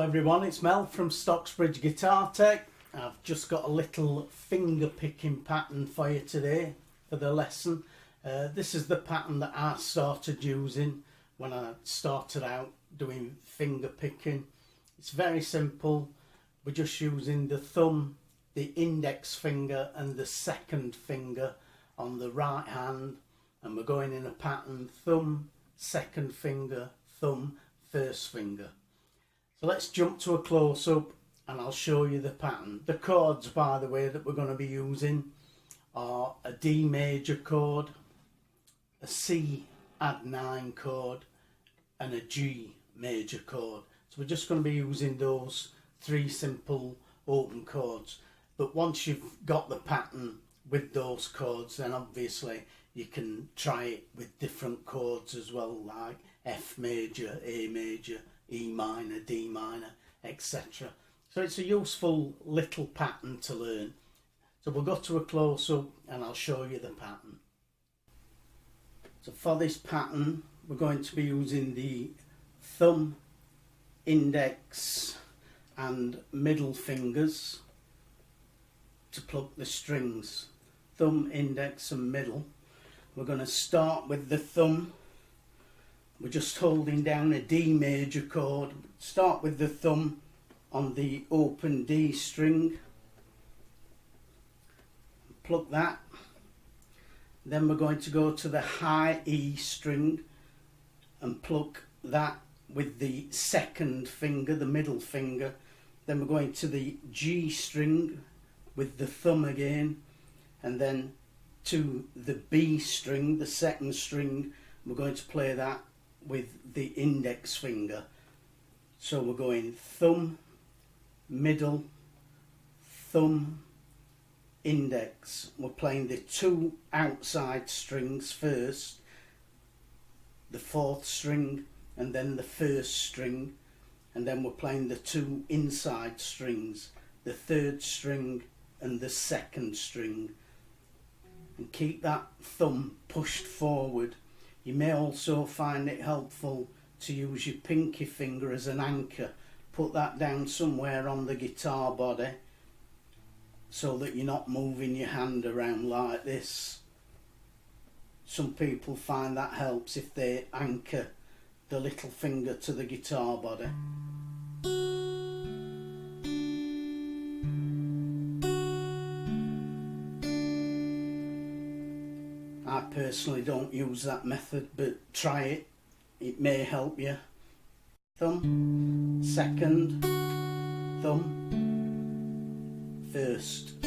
everyone, it's Mel from Stocksbridge Guitar Tech. I've just got a little finger picking pattern for you today for the lesson. This is the pattern that I started using when I started out doing finger picking. It's very simple. We're just using the thumb, the index finger and the second finger on the right hand, and we're going in a pattern thumb, second finger, thumb, first finger. So let's jump to a close-up and I'll show you the pattern. The chords, by the way, that we're going to be using are a D major chord, a C add 9 chord and a G major chord. So we're just going to be using those three simple open chords. But once you've got the pattern with those chords, then obviously you can try it with different chords as well, like F major, A major, E minor, D minor, etc. So it's a useful little pattern to learn. So we'll go to a close-up and I'll show you the pattern. So for this pattern we're going to be using the thumb, index and middle fingers to pluck the strings. Thumb, index and middle. We're going to start with the thumb. We're just holding down a D major chord. Start with the thumb on the open D string. Pluck that. Then we're going to go to the high E string and pluck that with the second finger, the middle finger. Then we're going to the G string with the thumb again, and then to the B string, the second string. We're going to play that with the index finger. So we're going thumb, middle, thumb, index. We're playing the two outside strings first, the fourth string and then the first string, and then we're playing the two inside strings, the third string and the second string. And keep that thumb pushed forward. You may also find it helpful to use your pinky finger as an anchor. Put that down somewhere on the guitar body so that you're not moving your hand around like this. Some people find that helps if they anchor the little finger to the guitar body. I personally don't use that method, but try it, it may help you. Thumb, second, thumb, first,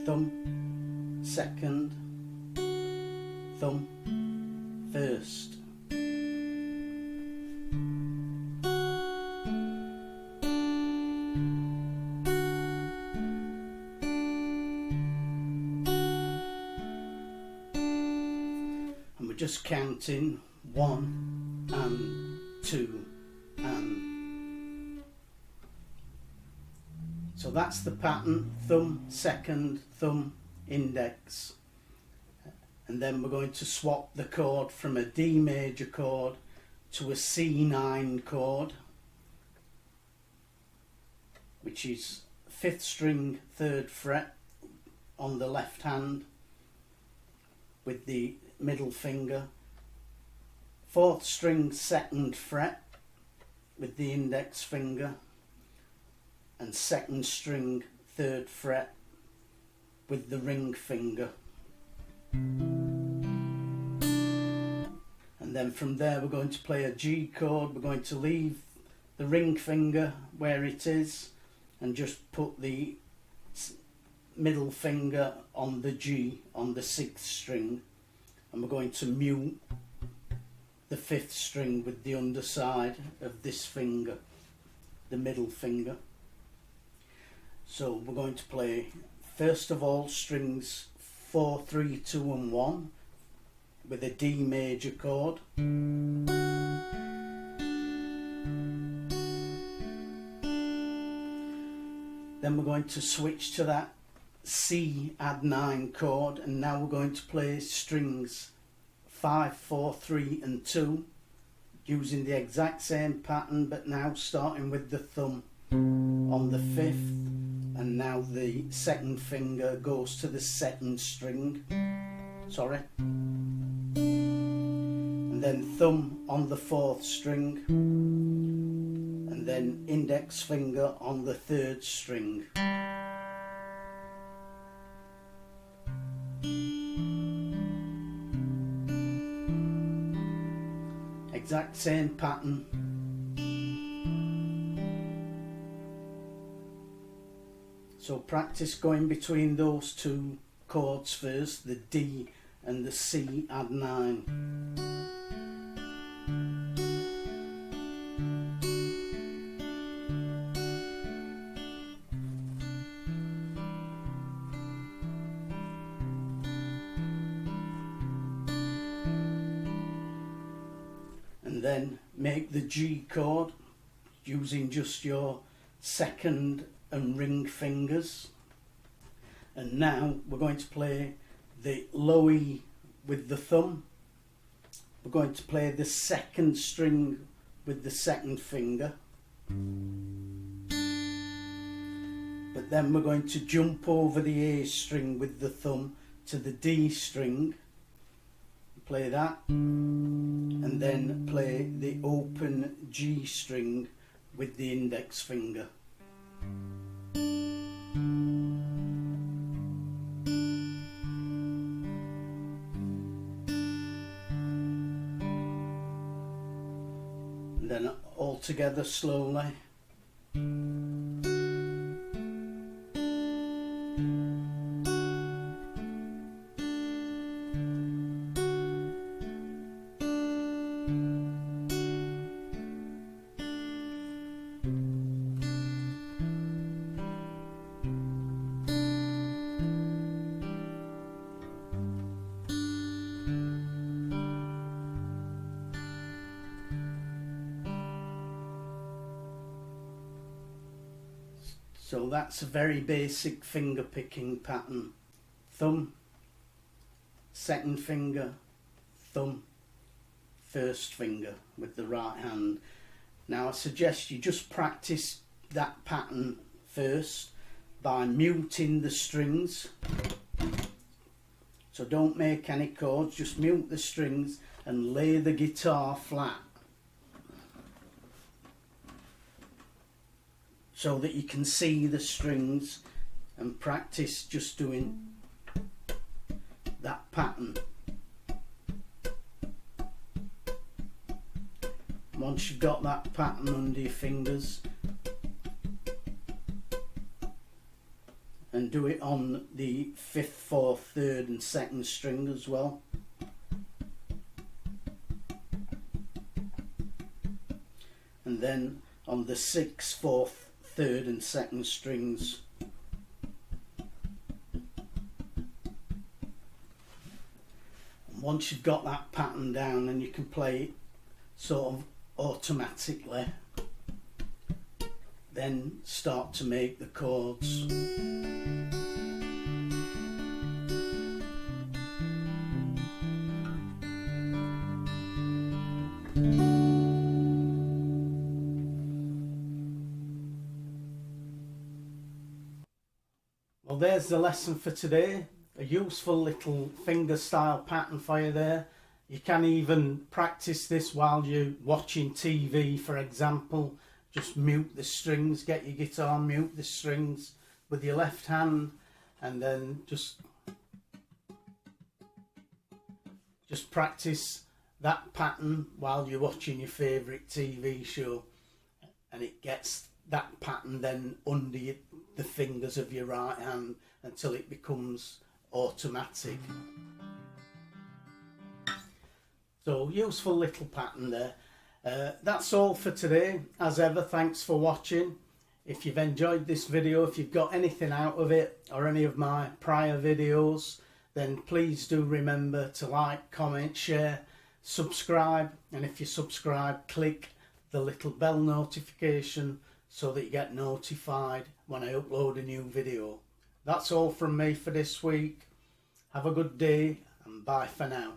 thumb, second, thumb, first. Just counting 1 and 2 and. So that's the pattern: thumb, second, thumb, index. And then we're going to swap the chord from a D major chord to a C9 chord, which is 5th string, 3rd fret on the left hand with the middle finger, 4th string, 2nd fret with the index finger, and 2nd string, 3rd fret with the ring finger. And then from there we're going to play a G chord. We're going to leave the ring finger where it is and just put the middle finger on the G on the 6th string. And we're going to mute the 5th string with the underside of this finger, the middle finger. So we're going to play first of all strings 4, 3, 2 and 1 with a D major chord. Then we're going to switch to that C add 9 chord, and now we're going to play strings 5, 4, 3 and 2, using the exact same pattern, but now starting with the thumb on the 5th, and now the second finger goes to the 2nd string, sorry, and then thumb on the 4th string, and then index finger on the 3rd string. Exact same pattern. So practice going between those two chords first, the D and the C add 9. And then make the G chord using just your 2nd and ring fingers. And now we're going to play the low E with the thumb. We're going to play the 2nd string with the 2nd finger, but then we're going to jump over the A string with the thumb to the D string, play that, and then play the open G string with the index finger. And then all together slowly. So that's a very basic finger picking pattern. Thumb, 2nd finger, thumb, 1st finger with the right hand. Now I suggest you just practice that pattern first by muting the strings. So don't make any chords, just mute the strings and lay the guitar flat, so that you can see the strings, and practice just doing that pattern. Once you've got that pattern under your fingers, and do it on the 5th, 4th, 3rd and 2nd string as well. And then on the 6th, 4th, 3rd and 2nd strings. And once you've got that pattern down, then you can play it sort of automatically. Then start to make the chords. Well, there's the lesson for today. A useful little fingerstyle pattern for you there. You can even practice this while you're watching TV, for example. Just mute the strings, get your guitar, mute the strings with your left hand, and then just practice that pattern while you're watching your favourite TV show, and it gets that pattern then under the fingers of your right hand until it becomes automatic. So useful little pattern there. That's all for today. As ever, thanks for watching. If you've enjoyed this video, if you've got anything out of it or any of my prior videos, then please do remember to like, comment, share, subscribe, and if you subscribe, click the little bell notification so that you get notified when I upload a new video. That's all from me for this week. Have a good day and bye for now.